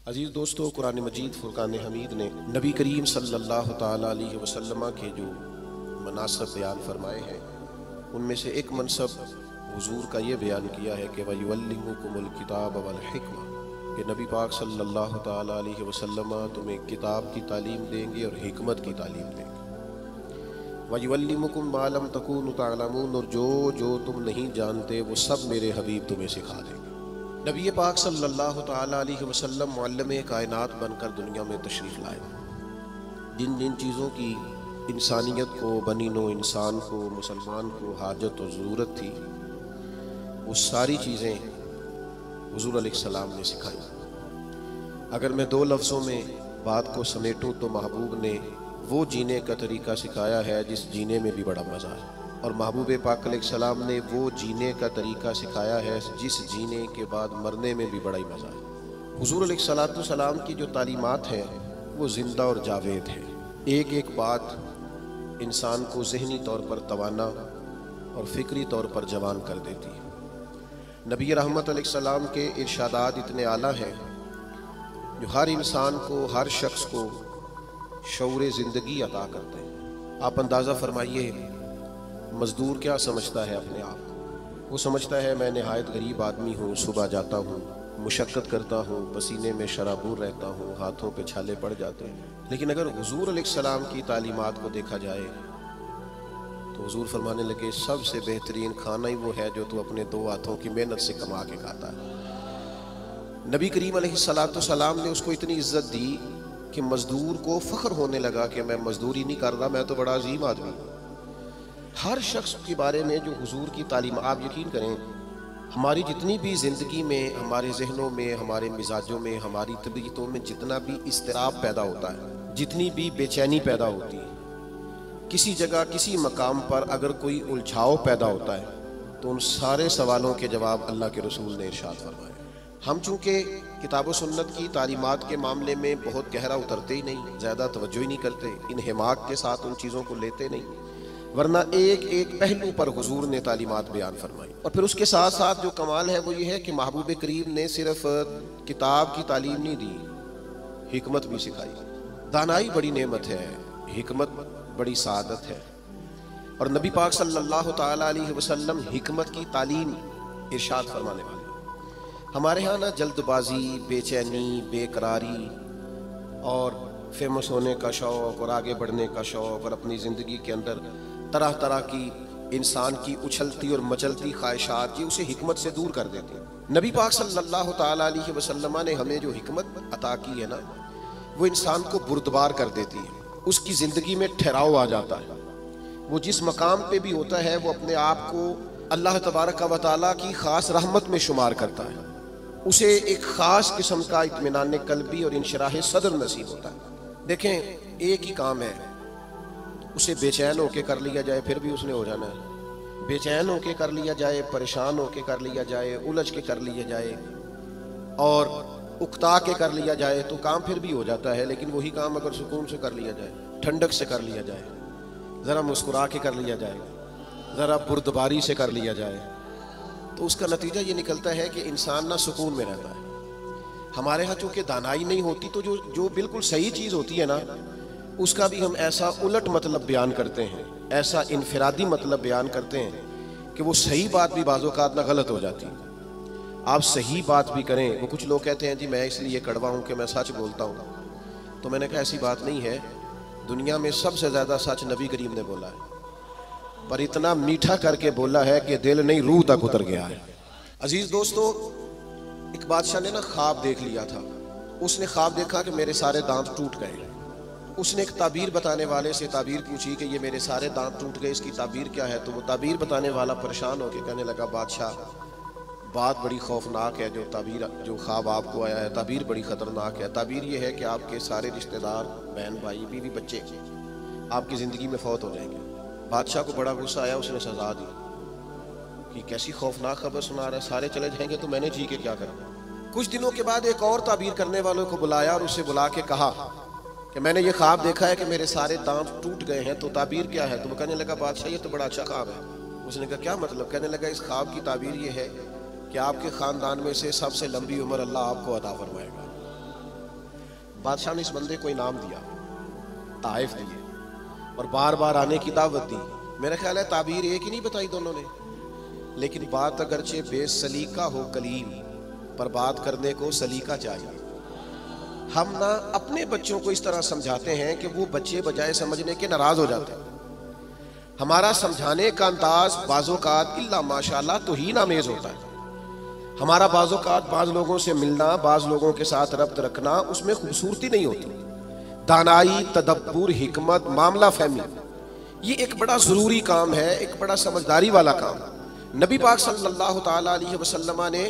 अजीज़ दोस्तों, कुरान मजीद फुरकान हमीद ने नबी करीम सल्लल्लाहु ताला अलैहि वसल्लम के जो मनासब बयान फरमाए हैं, उनमें से एक मनसब हुजूर का ये बयान किया है कि वयुअल्लिमुकुमुल किताब वल हिक्मा, कि नबी पाक सल्लल्लाहु ताला अलैहि वसल्लम तुम्हें किताब की तालीम देंगे और हिकमत की तालीम देंगे। वयुअल्लिमुकुम मा लम तकूनु तअलमून, और जो जो तुम नहीं जानते वो सब मेरे हबीब तुम्हें सिखा देंगे। नबी पाक सल्लल्लाहु ताला अलैहि वसल्लम मुअल्लिम कायनात बनकर दुनिया में तशरीफ़ लाए। जिन जिन चीज़ों की इंसानियत को, बनी नो इंसान को, मुसलमान को हाजत और ज़रूरत थी, वो सारी चीज़ें हुज़ूर अलैहिस्सलाम ने सिखाई। अगर मैं दो लफ्ज़ों में बात को समेटूँ तो महबूब ने वो जीने का तरीका सिखाया है जिस जीने में भी बड़ा मज़ा है, और महबूब पाक अलैहिस्सलाम ने वो जीने का तरीका सिखाया है जिस जीने के बाद मरने में भी बड़ा ही मज़ा है। हुज़ूर अलैहिस्सलाम की जो तालीमात हैं वो ज़िंदा और जावेद है। एक एक बात इंसान को ज़हनी तौर पर तवाना और फ़िक्री तौर पर जवान कर देती है। नबी रहमत अलैहिस्सलाम के इरशादात इतने आला हैं जो हर इंसान को, हर शख्स को शऊर ज़िंदगी अता करते हैं। आप अंदाज़ा फरमाइए, मज़दूर क्या समझता है अपने आप? वो समझता है मैं नहायत गरीब आदमी हूँ, सुबह जाता हूँ, मुशक्क़त करता हूँ, पसीने में शराबूर रहता हूँ, हाथों पे छाले पड़ जाते हैं। लेकिन अगर हुज़ूर अलैहिस्सलाम की तालीमात को देखा जाए तो हुज़ूर फरमाने लगे, सबसे बेहतरीन खाना ही वो है जो तू अपने दो हाथों की मेहनत से कमा के खाता है। नबी करीम अलैहिस्सलाम ने उसको इतनी इज्जत दी कि मज़दूर को फ़ख्र होने लगा कि मैं मज़दूरी नहीं कर रहा, मैं तो बड़ा अजीम आदमी हूँ। हर शख्स के बारे में जो हुजूर की तालीम, आप यकीन करें, हमारी जितनी भी ज़िंदगी में, हमारे जहनों में, हमारे मिजाजों में, हमारी तबीयतों में जितना भी इस्तिराब पैदा होता है, जितनी भी बेचैनी पैदा होती है, किसी जगह किसी मकाम पर अगर कोई उलझाव पैदा होता है तो उन सारे सवालों के जवाब अल्लाह के रसूल ने इरशाद फरमाए। हम चूँकि किताब व सुन्नत की तालीमात के मामले में बहुत गहरा उतरते ही नहीं, ज़्यादा तवज्जो ही नहीं करते, इन हिमाक के साथ उन चीज़ों को लेते नहीं, वरना एक एक पहलू पर हुजूर ने तालीमात बयान फरमाई। और फिर उसके साथ साथ जो कमाल है वो ये है कि महबूब करीम ने सिर्फ किताब की तालीम नहीं दी, हिकमत भी सिखाई। दानाई बड़ी नेमत है, हिकमत बड़ी सादत है, और नबी पाक सल्लल्लाहु ताला अलैहि वसल्लम हिकमत की तालीम इरशाद फरमाने वाले। हमारे यहाँ ना जल्दबाजी, बेचैनी, बेकरारी और फेमस होने का शौक़ और आगे बढ़ने का शौक़ और अपनी ज़िंदगी के अंदर तरह तरह की इंसान की उछलती और मचलती ख्वाहिशात, ये उसे हिकमत से दूर कर देती है। नबी पाक सल्लल्लाहु ताला अलैहि वसल्लम ने हमें जो हिकमत अता की है ना, वो इंसान को बुर्दबार कर देती है, उसकी ज़िंदगी में ठहराव आ जाता है। वो जिस मकाम पे भी होता है वो अपने आप को अल्लाह तबारक व तआला की ख़ास रहमत में शुमार करता है। उसे एक ख़ास किस्म का इत्मीनान क़ल्बी और इंशराह सदर नसीब होता है। देखें, एक ही काम है, उसे बेचैन होके कर लिया जाए फिर भी उसने हो जाना है, बेचैन होके कर लिया जाए, परेशान होके कर लिया जाए, उलझ के कर लिया जाए और उकता के कर लिया जाए तो काम फिर भी हो जाता है। लेकिन वही काम अगर सुकून से कर लिया जाए, ठंडक से कर लिया जाए, ज़रा मुस्कुरा के कर लिया जाए, ज़रा बुर्दबारी से कर लिया जाए, तो उसका नतीजा ये निकलता है कि इंसान ना सुकून में रहता है। हमारे यहाँ चूँकि दानाई नहीं होती तो जो बिल्कुल सही चीज़ होती है ना, उसका भी हम ऐसा उलट मतलब बयान करते हैं, ऐसा इनफरादी मतलब बयान करते हैं कि वो सही बात भी बाज़-औक़ात ना गलत हो जाती है। आप सही बात भी करें, वो कुछ लोग कहते हैं जी मैं इसलिए कड़वा हूँ कि मैं सच बोलता हूँ, तो मैंने कहा ऐसी बात नहीं है। दुनिया में सबसे ज़्यादा सच नबी करीम ने बोला है, पर इतना मीठा करके बोला है कि दिल नहीं रूह तक उतर गया है। अजीज़ दोस्तों, एक बादशाह ने ना ख्वाब देख लिया था। उसने ख्वाब देखा कि मेरे सारे दांत टूट गए। उसने एक ताबीर बताने वाले से ताबीर पूछी कि ये मेरे सारे दांत टूट गए, इसकी ताबीर क्या है? तो वो ताबीर बताने वाला परेशान होकर कहने लगा, बादशाह बात बड़ी खौफनाक है, जो ख्वाब आपको आया है, ताबीर बड़ी ख़तरनाक है। ताबीर ये है कि आपके सारे रिश्तेदार, बहन भाई, बीवी बच्चे आपकी ज़िंदगी में फौत हो जाएंगे। बादशाह को बड़ा गुस्सा आया, उसने सजा दी कि कैसी खौफनाक खबर सुना रहा है, सारे चले जाएंगे तो मैंने जी के क्या करा। कुछ दिनों के बाद एक और ताबीर करने वालों को बुलाया और उससे बुला के कहा कि मैंने ये ख्वाब देखा है कि मेरे सारे दांत टूट गए हैं, तो ताबीर क्या है? तो वो कहने लगा, बादशाह ये तो बड़ा अच्छा ख्वाब है। उसने कहा क्या मतलब? कहने लगा इस ख्वाब की ताबीर ये है कि आपके ख़ानदान में से सबसे लंबी उम्र अल्लाह आपको अता फरमाएगा। बादशाह ने इस बंदे को इनाम दिया, ताइफ दिए और बार बार आने की दावत दी। मेरा ख्याल है ताबीर एक ही नहीं बताई दोनों ने, लेकिन बात अगरचे बेसलीका हो कलीम, पर बात करने को सलीका चाहिए। हम ना अपने बच्चों को इस तरह समझाते हैं कि वो बच्चे बजाय समझने के नाराज हो जाते हैं। हमारा समझाने का अंदाज बाज़ोकात इल्ला माशाअल्लाह तो ही नामेज होता है। हमारा बाज़ोकात बाज़ लोगों से मिलना, बाज़ लोगों के साथ रब्त रखना, उसमें खूबसूरती नहीं होती। दानाई, तदब्बुर, हिकमत, मामला फहमी, ये एक बड़ा ज़रूरी काम है, एक बड़ा समझदारी वाला काम। नबी पाक सल्लल्लाहु ताला अलैहि वसल्लम ने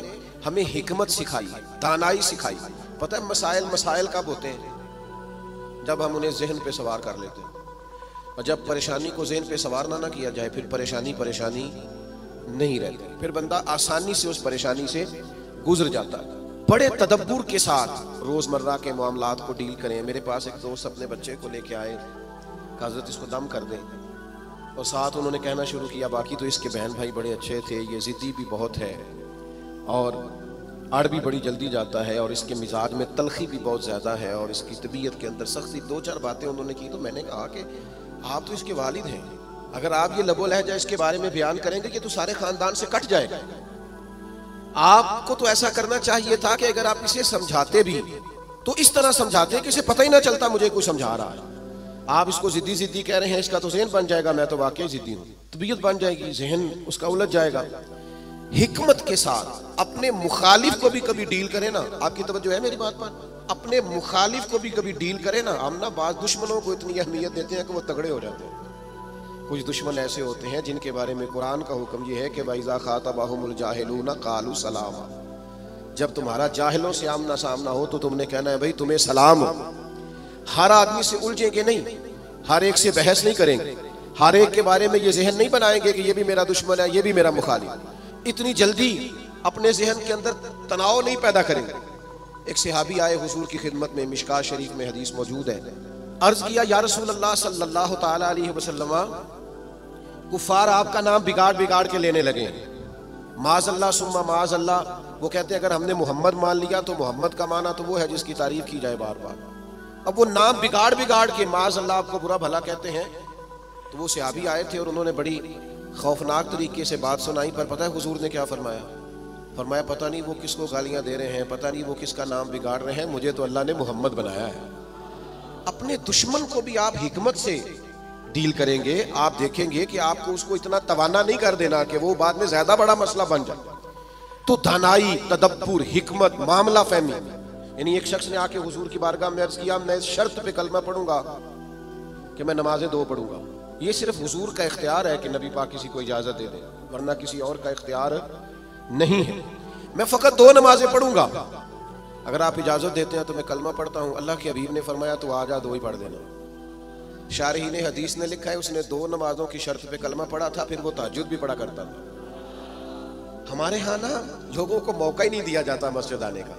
हमें हिकमत सिखाई, दानाई सिखाई। पता है मसाइल कब होते हैं? जब हम उन्हें जहन पे सवार कर लेते हैं, और जब परेशानी को जहन पे सवार ना किया जाए फिर परेशानी नहीं रहती, फिर बंदा आसानी से उस परेशानी से गुजर जाता है। बड़े तदब्बुर के साथ रोजमर्रा के मामलात को डील करें। मेरे पास एक दोस्त अपने बच्चे को लेके आए, हजरत इसको दम कर दें, और साथ उन्होंने कहना शुरू किया बाकी तो इसके बहन भाई बड़े अच्छे थे, ये जिद्दी भी बहुत है और अड़ भी बड़ी जल्दी जाता है, और इसके मिजाज में तलखी भी बहुत ज़्यादा है, और इसकी तबीयत के अंदर सख्ती। दो चार बातें उन्होंने की तो मैंने कहा कि आप तो इसके वालिद हैं, अगर आप ये लबो लहजा इसके बारे में बयान करेंगे कि तो सारे खानदान से कट जाएगा। आपको तो ऐसा करना चाहिए था कि अगर आप इसे समझाते भी तो इस तरह समझाते कि इसे पता ही ना चलता मुझे कोई समझा रहा है। आप इसको जिद्दी कह रहे हैं, इसका तो जहन बन जाएगा, मैं तो वाकई जिद्दी हूँ, तबीयत बन जाएगी, जहन उसका उलझ जाएगा। हिकमत के साथ अपने मुखालिफ को भी कभी डील करें ना। आपकी तवज्जो है मेरी बात पर? अपने मुखालिफ को भी कभी डील करें ना। हम ना बाज़ दुश्मनों को इतनी अहमियत देते हैं कि वो तगड़े हो जाते हैं। कुछ दुश्मन ऐसे होते हैं जिनके बारे में कुरान का हुक्म ये है कि वइज़ा खातबहुमुल जाहिलून क़ालू सलामा। जब तुम्हारा जाहिलों से आमना सामना हो तो तुमने कहना है भाई तुम्हें सलाम हो। हर आदमी से उलझेंगे नहीं, हर एक से बहस नहीं करेंगे, हर एक के बारे में ये जहन नहीं बनाएंगे कि ये भी मेरा दुश्मन है, ये भी मेरा मुखालिफ। इतनी जल्दी अपने जहन के अंदर तनाव नहीं पैदा करेंगे। एक सहाबी आए हुजूर की खिदमत में, मिशकात शरीफ में हदीस मौजूद है। अर्ज किया या रसूल अल्लाह सल्लल्लाहु ताला अलैहि वसल्लम, कुफार आपका नाम बिगाड़ के लेने लगे हैं, माज़अल्लाह सुम्मा माज़अल्लाह। वो कहते हैं अगर हमने मोहम्मद मान लिया तो मोहम्मद का माना तो वो है जिसकी तारीफ की जाए बार बार। अब वो नाम बिगाड़ के माज़अल्लाह आपको बुरा भला कहते हैं। तो वो सहाबी आए थे और उन्होंने बड़ी खौफनाक तरीके से बात सुनाई। पर पता है हुजूर ने क्या फरमाया? फरमाया पता नहीं वो किसको गालियां दे रहे हैं, पता नहीं वो किसका नाम बिगाड़ रहे हैं, मुझे तो अल्लाह ने मोहम्मद बनाया है। अपने दुश्मन को भी आप हिकमत से डील करेंगे, आप देखेंगे कि आपको उसको इतना तवाना नहीं कर देना कि वो बाद में ज्यादा बड़ा मसला बन जाए। तो दानाई, तदब्बुर, हिकमत, मामला फहमी। यानी एक शख्स ने आके हुजूर की बारगाह में अर्ज किया मैं इस शर्त पे कलमा पढ़ूंगा कि मैं नमाजें 2 पढ़ूंगा। ये सिर्फ हुजूर का इख्तियार है कि नबी पाक किसी को इजाजत दे दे, वरना किसी और का इख्तियार नहीं है। मैं फकत 2 नमाजें पढ़ूंगा, अगर आप इजाजत देते हैं तो मैं कलमा पढ़ता हूँ। अल्लाह के हबीब ने फरमाया तो आ जा 2 ही पढ़ देना। शारहीन हदीस ने लिखा है उसने 2 नमाजों की शर्त पे कलमा पढ़ा था, फिर वो तहज्जुद भी पढ़ा करता था। हमारे यहाँ ना लोगों को मौका ही नहीं दिया जाता मस्जिद आने का।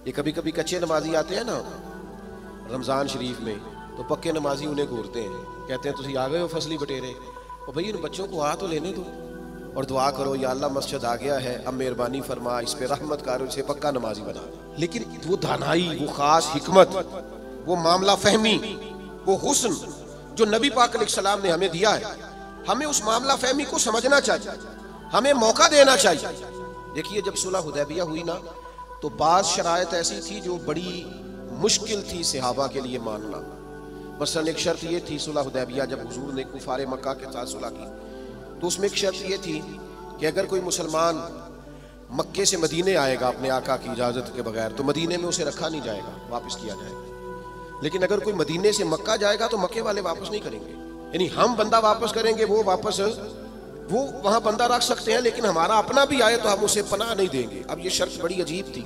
ये कभी कभी कच्चे नमाजी आते हैं ना रमज़ान शरीफ में, तो पक्के नमाजी उन्हें घूरते हैं, कहते हैं तुसी आ गए हो फसली बटेरे, और भाई इन बच्चों को आ तो लेने दो और दुआ करो या अल्लाह मस्जिद आ गया है, अब मेहरबानी फरमा, इस पे रहमत कर, इसे पक्का नमाजी बना। लेकिन वो दानाई, वो खास हिकमत, वो मामला फहमी, वो हुस्न जो नबी पाक अलैहिस्सलाम ने हमें दिया है, हमें उस मामला फहमी को समझना चाहिए, हमें मौका देना चाहिए। देखिए जब सुलह हुदैबिया हुई ना तो बाज़ शराइत ऐसी थी जो बड़ी मुश्किल थी सहाबा के लिए मानना। मसलन एक शर्त ये थी सुलह हुदैबिया जब हुजूर ने कुफारे मक्का के साथ सुलह की तो उसमें एक शर्त ये थी कि अगर कोई मुसलमान मक्के से मदीने आएगा अपने आका की इजाज़त के बगैर तो मदीने में उसे रखा नहीं जाएगा, वापस किया जाएगा। लेकिन अगर कोई मदीने से मक्का जाएगा तो मक्के वाले वापस नहीं करेंगे, यानी हम बंदा वापस करेंगे, वो वापस वो वहाँ बंदा रख सकते हैं, लेकिन हमारा अपना भी आए तो हम उसे पनाह नहीं देंगे। अब ये शर्त बड़ी अजीब थी।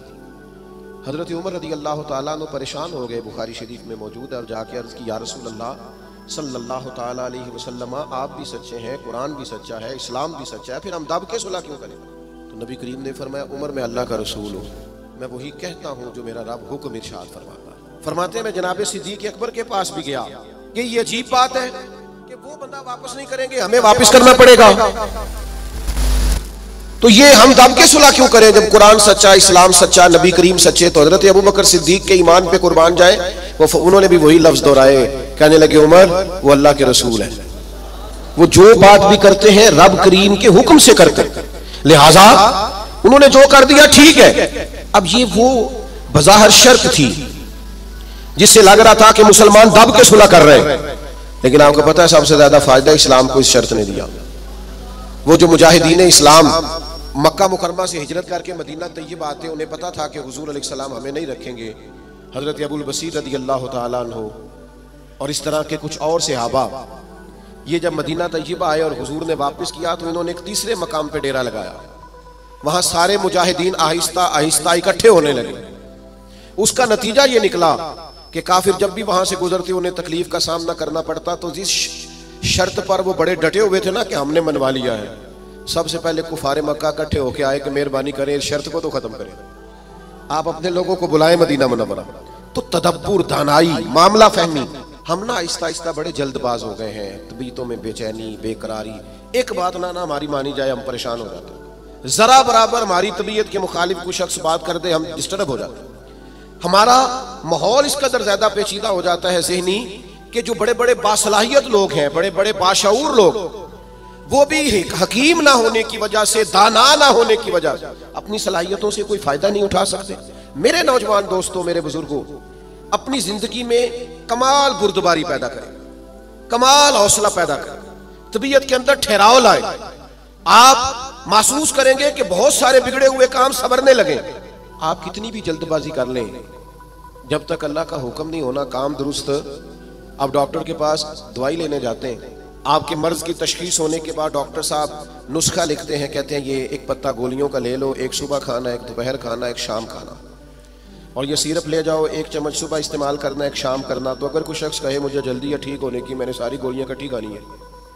हज़रत उमर रज़ी अल्लाह ताला अन्हु परेशान हो गए, बुखारी शरीफ में मौजूद है, और जाके अर्ज़ की या रसूल अल्लाह सल्लल्लाहु ताला अलैहि वसल्लम, आप भी सच्चे हैं, कुरान भी सच्चा है, इस्लाम भी सच्चा है, फिर हम दब के सुलह क्यों करें? तो नबी करीम ने फरमाया उमर मैं अल्लाह का रसूल हूँ, मैं वही कहता हूँ जो मेरा रब हुक्म इरशाद फरमाता है। फरमाते हैं मैं जनाब सिद्दीक़ अकबर के पास भी गया कि ये अजीब बात है कि वो बंदा वापस नहीं करेंगे, हमें वापस करना पड़ेगा। तो ये हम दब के सुलह क्यों करें जब कुरान सच्चा, इस्लाम सच्चा, नबी करीम सच्चे। तो हजरत अबू बकर सिद्दीक के ईमान पे कुर्बान जाए, उन्होंने भी वही लफ्ज दोहराए, कहने लगे उमर वो अल्लाह के रसूल है, वो जो बात भी करते हैं रब करीम के हुक्म से करते हैं, लिहाजा उन्होंने जो कर दिया ठीक है। अब ये वो बज़ाहिर शर्त थी जिससे लग रहा था कि मुसलमान दब के सुलह कर रहे हैं, लेकिन आपको पता है सबसे ज्यादा फायदा इस्लाम को इस शर्त ने दिया। वो जो मुजाहिदीन इस्लाम मक्का मुकरमा से हिजरत करके मदीना तैयबा आते, उन्हें पता था कि हुजूर अलैहिस्सलाम हमें नहीं रखेंगे। हजरत अबुल बसीर रदी अल्लाह तआला अन्हु और इस तरह के कुछ और सहाबा ये जब मदीना तैयबा आए और हुजूर ने वापस किया तो इन्होंने एक तीसरे मकाम पे डेरा लगाया। वहां सारे मुजाहिदीन आहिस्ता आहिस्ता इकट्ठे होने लगे। उसका नतीजा ये निकला कि काफिर जब भी वहां से गुजरते उन्हें तकलीफ का सामना करना पड़ता, तो जिस शर्त पर वो बड़े डटे हुए थे ना कि हमने मनवा लिया है, सबसे पहले कुफारे मक्का इकट्ठे होके आए कि मेहरबानी करें इस शर्त को तो खत्म करें, आप अपने लोगों को बुलाएं मदीना मुनव्वरा। तो तदब्बुर, दानाई, मामला फहमी। हम ना आहिस्ता आहिस्ता बड़े जल्दबाज हो गए हैं, तबीयतों में बेचैनी, बेकरारी, एक बात ना हमारी मानी जाए हम परेशान हो जाते हैं, जरा बराबर हमारी तबीयत के मुखालिफ कोई शख्स बात कर दे हम डिस्टर्ब हो जाते हैं। हमारा माहौल इस कदर ज्यादा पेचीदा हो जाता है ज़हनी कि जो बड़े बड़े बासलाहियत लोग हैं, बड़े बड़े बाशऊर लोग, वो भी हकीम ना होने की वजह से, दाना ना होने की वजह से अपनी सलाहियतों से कोई फायदा नहीं उठा सकते। मेरे नौजवान दोस्तों, मेरे बुजुर्गों, अपनी जिंदगी में कमाल बुर्दबारी पैदा करें, कमाल हौसला पैदा करें, तबीयत के अंदर ठहराव लाए। आप महसूस करेंगे कि बहुत सारे बिगड़े हुए काम संवरने लगे। आप कितनी भी जल्दबाजी कर लें, जब तक अल्लाह का हुक्म नहीं होना काम दुरुस्त, आप डॉक्टर के पास दवाई लेने जाते हैं, आपके मर्ज की तशखीस होने के बाद डॉक्टर साहब नुस्खा लिखते हैं, कहते हैं ये एक पत्ता गोलियों का ले लो, एक सुबह खाना, एक दोपहर खाना, एक शाम खाना, और ये सिरप ले जाओ, एक चम्मच सुबह इस्तेमाल करना, एक शाम करना। तो अगर कोई शख्स कहे मुझे जल्दी है ठीक होने की, मैंने सारी गोलियां इकट्ठी खानी है,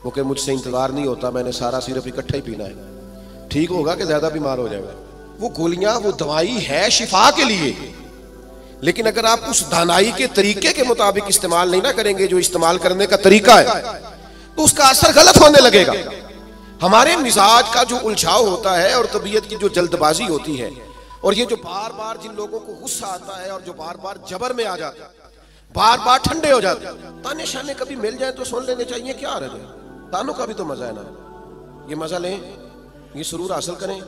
वो कहे मुझसे इंतजार नहीं होता, मैंने सारा सिरप इकट्ठा ही पीना है, ठीक होगा कि ज्यादा बीमार हो जाएगा। वो गोलियां, वो दवाई है शिफा के लिए, लेकिन अगर आप उस दानाई के तरीके के मुताबिक इस्तेमाल नहीं ना करेंगे जो इस्तेमाल करने का तरीका है, तो उसका असर गलत होने लगेगा। हमारे मिजाज का जो उलझाव होता है और तबीयत की जो जल्दबाजी होती है, और ये जो बार बार जिन लोगों को गुस्सा आता है और जो बार बार जबर में आ जाते हैं, बार बार ठंडे हो जाते हैं, ताने शाने कभी मिल जाए तो सुन लेने चाहिए, क्या रह जाए, तानों का भी तो मजा है ना, ये मजा लें, ये सुरूर हासिल करें।